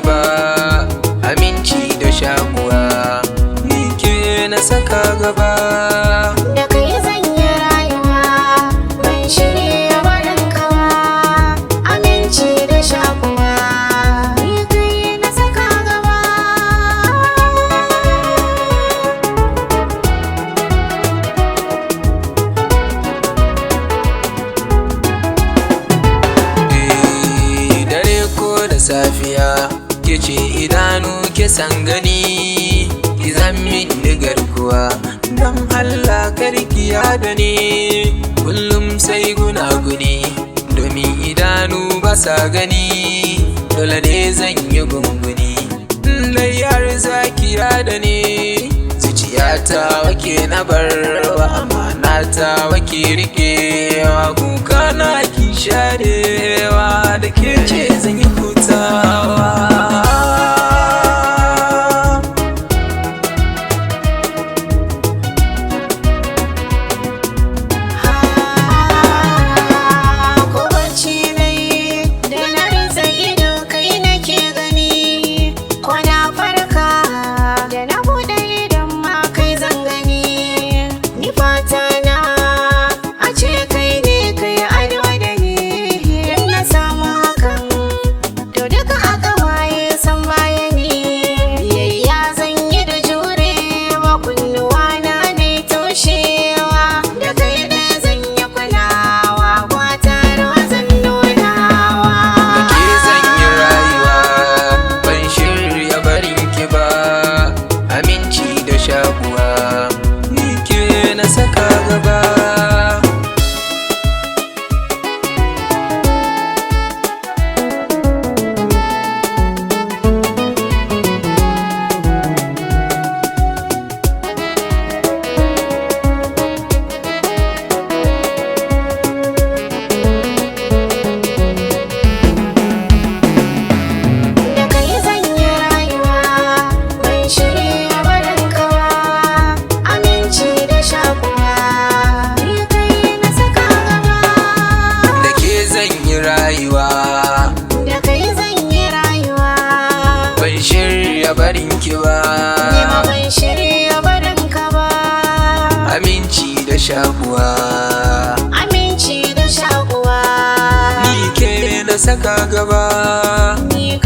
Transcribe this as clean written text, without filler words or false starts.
ba, aminci da shakuwa ni ke na saka gaba. Da kai zan yi rayuwa, ban shirya barin ka ba, aminci da shakuwa ni kai na saka gaba. Dare ko da safiya ke ce idanu ke san gani, ki zan min garkuwa don Allah karkiya da ni. Kullum sai gunaguni domin idanu ba sa gani, dole ne zan yi gunguni dai har zakiya da ni. Zuciyata wake na barwa, amana ta wake rikewa, kuka na ki sharewa, da ke ce zan yi hutawa. Shakuwa ni ke na saka gaba. Da kai zan yi rayuwa, ban shirya barin ki ba, ni ma ban shirya barin ka ba. aminci da shakuwa, aminci da shakuwa ni ke na saka gaba. Ni